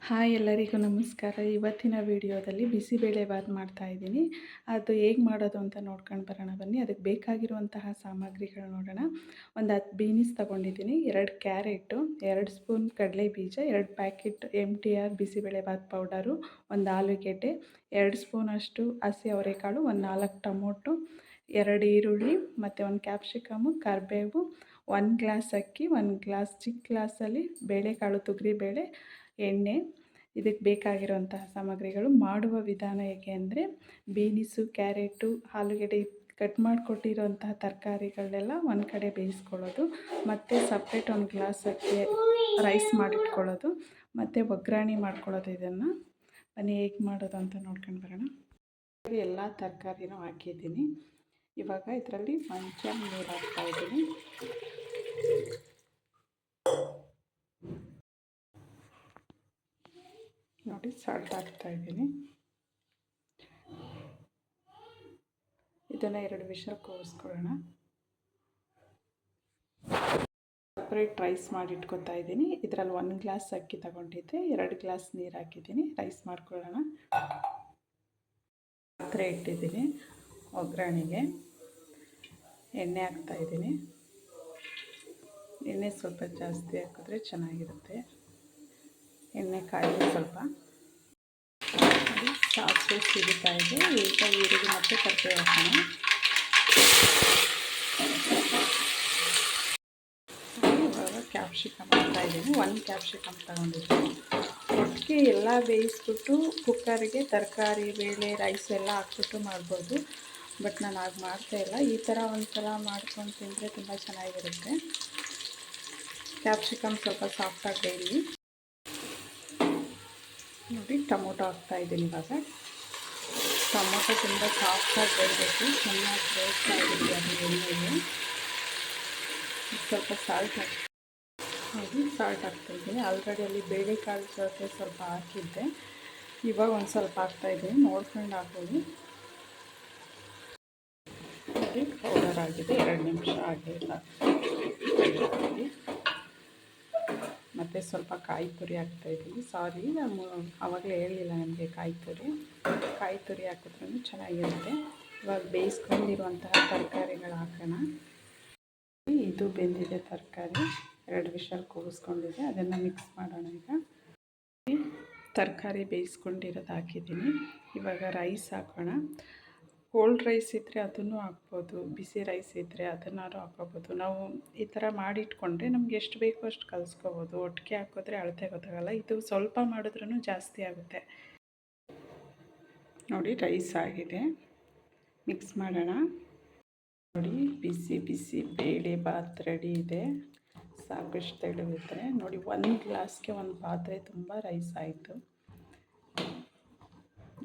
Hi ಎಲ್ಲರಿಗೂ ನಮಸ್ಕಾರ. ಇವತ್ತಿನ ವಿಡಿಯೋದಲ್ಲಿ ಬಿಸಿಬೇಳೆಬಾತ್ ಮಾಡ್ತಾಯಿದ್ದೀನಿ. ಅದು ಹೇಗೆ ಮಾಡೋದು ಅಂತ ನೋಡ್ಕೊಂಡು ಬರೋಣ ಬನ್ನಿ. ಅದಕ್ಕೆ ಬೇಕಾಗಿರುವಂತಹ ಸಾಮಗ್ರಿಗಳು ನೋಡೋಣ. ಒಂದು 10 ಬೀನಿಸ್ ತೊಗೊಂಡಿದ್ದೀನಿ, 2 ಕ್ಯಾರೆಟು, 2 ಸ್ಪೂನ್ ಕಡಲೆ ಬೀಜ, 2 ಪ್ಯಾಕೆಟ್ MTR ಬಿಸಿಬೇಳೆಬಾತ್ ಪೌಡರು, ಒಂದು ಆಲೂಗೆಡ್ಡೆ, 2 ಸ್ಪೂನಷ್ಟು ಹಸಿ ಅವರೆಕಾಳು, ಒಂದು 4 ಟೊಮೊಟೊ, 2 ಈರುಳ್ಳಿ ಮತ್ತು 1 ಕ್ಯಾಪ್ಸಿಕಮು, ಕರಿಬೇವು, 1 ಗ್ಲಾಸ್ ಅಕ್ಕಿ, 1 ಗ್ಲಾಸ್ ಚಿಕ್ಕ ಗ್ಲಾಸಲ್ಲಿ ಬೇಳೆಕಾಳು, ತೊಗರಿಬೇಳೆ, ಎಣ್ಣೆ. ಇದಕ್ಕೆ ಬೇಕಾಗಿರುವಂತಹ ಸಾಮಗ್ರಿಗಳು. ಮಾಡುವ ವಿಧಾನ ಹೇಗೆ ಅಂದರೆ, ಬೀನಿಸು, ಕ್ಯಾರೆಟು, ಆಲೂಗೆಡ್ಡೆ ಕಟ್ ಮಾಡಿಕೊಟ್ಟಿರೋಂತಹ ತರಕಾರಿಗಳನ್ನೆಲ್ಲ ಒಂದು ಕಡೆ ಬೇಯಿಸ್ಕೊಳ್ಳೋದು, ಮತ್ತು ಸಪ್ರೇಟ್ 1 ಗ್ಲಾಸ್ ಅಕ್ಕಿ ರೈಸ್ ಮಾಡಿಟ್ಕೊಳ್ಳೋದು, ಮತ್ತು ಒಗ್ಗರಣೆ ಮಾಡ್ಕೊಳ್ಳೋದು. ಇದನ್ನು ಬನ್ನಿ ಹೇಗೆ ಮಾಡೋದು ಅಂತ ನೋಡ್ಕೊಂಡು ಬರೋಣ. ಎಲ್ಲ ತರಕಾರಿನೂ ಹಾಕಿದ್ದೀನಿ. ಇವಾಗ ಇದರಲ್ಲಿ ಮಂಚ ನೀರು ಹಾಕ್ತಾಯಿದ್ದೀನಿ. ನೋಡಿ, ಸಾಲ್ಟ್ ಹಾಕ್ತಾಯಿದ್ದೀನಿ. ಇದನ್ನು 2 ವಿಷಲ್ ಕೂಗಿಸ್ಕೊಳ್ಳೋಣ. ಸಪ್ರೇಟ್ ರೈಸ್ ಮಾಡಿಟ್ಕೊತಾ ಇದ್ದೀನಿ. ಇದರಲ್ಲಿ 1 ಗ್ಲಾಸ್ ಅಕ್ಕಿ ತಗೊಂಡಿದ್ದೆ, 2 ಗ್ಲಾಸ್ ನೀರು ಹಾಕಿದ್ದೀನಿ. ರೈಸ್ ಮಾಡ್ಕೊಳ್ಳೋಣ. ಪಾತ್ರೆ ಇಟ್ಟಿದ್ದೀನಿ. ಒಗ್ಗರಣೆಗೆ ಎಣ್ಣೆ ಹಾಕ್ತಾಯಿದ್ದೀನಿ. ಎಣ್ಣೆ ಸ್ವಲ್ಪ ಜಾಸ್ತಿ ಹಾಕಿದ್ರೆ ಚೆನ್ನಾಗಿರುತ್ತೆ. ಎಣ್ಣೆ ಕಾಯಿದೆ ಸ್ವಲ್ಪ. ಸಾಸಿವೆ ಸಿಗುತ್ತಾ ಇದೆ. ಈಗ ಈರುಳ್ಳಿ ಮತ್ತು ಕರಿಬೇವು ಹಾಕೋಣ. ಇವಾಗ ಕ್ಯಾಪ್ಸಿಕಮ್ ಹಾಕ್ತಾಯಿದ್ದೀನಿ. 1 ಕ್ಯಾಪ್ಸಿಕಮ್ ತಗೊಂಡಿದ್ದೀನಿ. ಒಟ್ಟಿಗೆ ಎಲ್ಲ ಬೇಯಿಸ್ಬಿಟ್ಟು ಕುಕ್ಕರ್ಗೆ ತರಕಾರಿ, ಬೇಳೆ, ರೈಸ್ ಎಲ್ಲ ಹಾಕ್ಬಿಟ್ಟು ಮಾಡ್ಬೋದು. ಬಟ್ ನಾನು ಹಾಗೆ ಮಾಡ್ತಾಯಿಲ್ಲ. ಈ ಥರ ಒಂದು ಸಲ ಮಾಡ್ಕೊಂಡು ತಿಂದರೆ ತುಂಬ ಚೆನ್ನಾಗಿರುತ್ತೆ. ಕ್ಯಾಪ್ಸಿಕಮ್ ಸ್ವಲ್ಪ ಸಾಫ್ಟಾಗಿ ಬೇಯಲಿ. ನೋಡಿ, ಟೊಮೊಟೊ ಹಾಕ್ತಾಯಿದ್ದೀನಿ. ಇವಾಗ ಟೊಮೊಟೊ ತುಂಬ ಸಾಫ್ಟಾಗಿ ಬೇಯಬೇಕು. ಚೆನ್ನಾಗಿ ಬೇಯಿಸ್ತಾಯಿದ್ದೀನಿ ಅದು ಎಣ್ಣೆಗೆ. ಸ್ವಲ್ಪ ಸಾಲ್ಟ್ ನೋಡಿ, ಸಾಲ್ಟ್ ಹಾಕ್ತಾಯಿದ್ದೀನಿ. ಆಲ್ರೆಡಿ ಅಲ್ಲಿ ಬೇಳೆಕಾಳು ಜೊತೆ ಸ್ವಲ್ಪ ಹಾಕಿದ್ದೆ. ಇವಾಗ ಒಂದು ಸ್ವಲ್ಪ ಹಾಕ್ತಾಯಿದ್ದೀನಿ. ನೋಡ್ಕೊಂಡು ಹಾಕೋದು. ನೋಡಿ, ಪೌಡರ್ ಆಗಿದೆ. 2 ನಿಮಿಷ ಆಗಿಲ್ಲ. ಮತ್ತು ಸ್ವಲ್ಪ ಕಾಯಿ ತುರಿ ಹಾಕ್ತಾಯಿದ್ದೀನಿ. ಸಾರಿ, ನಾನು ಆವಾಗಲೇ ಹೇಳಲಿಲ್ಲ ನಿಮಗೆ. ಕಾಯಿ ತುರಿ ಹಾಕಿದ್ರೂ ಚೆನ್ನಾಗಿರುತ್ತೆ. ಇವಾಗ ಬೇಯಿಸ್ಕೊಂಡಿರುವಂತಹ ತರಕಾರಿಗಳು ಹಾಕೋಣ. ಇದು ಬೆಂದಿದೆ ತರಕಾರಿ. 2 ವಿಷಲ್ ಕೂಗಿಸ್ಕೊಂಡಿದೆ. ಅದನ್ನು ಮಿಕ್ಸ್ ಮಾಡೋಣ. ಈಗ ತರಕಾರಿ ಬೇಯಿಸ್ಕೊಂಡಿರೋದು ಹಾಕಿದ್ದೀನಿ. ಇವಾಗ ರೈಸ್ ಹಾಕೋಣ. ಕೋಲ್ಡ್ ರೈಸ್ ಇದ್ದರೆ ಅದನ್ನು ಹಾಕ್ಬೋದು, ಬಿಸಿ ರೈಸ್ ಇದ್ದರೆ ಅದನ್ನಾರು ಹಾಕ್ಕೋಬೋದು. ನಾವು ಈ ಥರ ಮಾಡಿಟ್ಕೊಂಡ್ರೆ ನಮ್ಗೆ ಎಷ್ಟು ಬೇಕೋ ಅಷ್ಟು ಕಲಿಸ್ಕೋಬೋದು. ಒಟ್ಟಿಗೆ ಹಾಕಿದ್ರೆ ಅಳತೆ ಗೊತ್ತಾಗಲ್ಲ. ಇದು ಸ್ವಲ್ಪ ಮಾಡಿದ್ರೂ ಜಾಸ್ತಿ ಆಗುತ್ತೆ. ನೋಡಿ, ರೈಸ್ ಆಗಿದೆ. ಮಿಕ್ಸ್ ಮಾಡೋಣ. ನೋಡಿ, ಬಿಸಿ ಬಿಸಿ ಬೇಳೆಬಾತ್ ರೆಡಿ ಇದೆ. ಸಾಕಷ್ಟು ತೆಳುವಿದ್ರೆ ನೋಡಿ, 1 ಗ್ಲಾಸ್ಗೆ 1 ಪಾತ್ರೆ ತುಂಬ ರೈಸ್ ಆಯಿತು.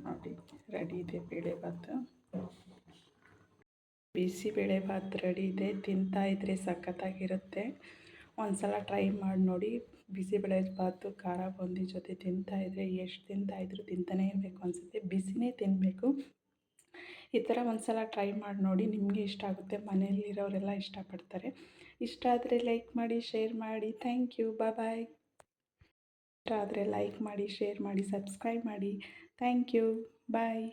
ನೋಡಿ, ರೆಡಿ ಇದೆ ಬೇಳೆಬಾತ್. ಬಿಸಿಬೇಳೆಬಾತ್ ರೆಡಿ ಇದೆ. ತಿಂತಾಯಿದ್ರೆ ಸಖತ್ತಾಗಿರುತ್ತೆ. ಒಂದು ಸಲ ಟ್ರೈ ಮಾಡಿ ನೋಡಿ. ಬಿಸಿಬೇಳೆಬಾತು ಖಾರ ಬೂಂದಿ ಜೊತೆ ತಿಂತಾಯಿದ್ರೆ ಎಷ್ಟು ತಿಂತಾಯಿದ್ರು ತಿಂತಾನೇ ಇರಬೇಕು ಅನಿಸುತ್ತೆ. ಬಿಸಿನೇ ತಿನ್ನಬೇಕು. ಈ ಥರ ಒಂದು ಸಲ ಟ್ರೈ ಮಾಡಿ ನೋಡಿ. ನಿಮಗೆ ಇಷ್ಟ ಆಗುತ್ತೆ. ಮನೆಯಲ್ಲಿರೋರೆಲ್ಲ ಇಷ್ಟಪಡ್ತಾರೆ. ಇಷ್ಟ ಆದರೆ ಲೈಕ್ ಮಾಡಿ, ಶೇರ್ ಮಾಡಿ. Thank you. ಬಾಯ್. ಇಷ್ಟ ಆದರೆ ಲೈಕ್ ಮಾಡಿ, ಶೇರ್ ಮಾಡಿ, ಸಬ್ಸ್ಕ್ರೈಬ್ ಮಾಡಿ. Thank you. ಬಾಯ್.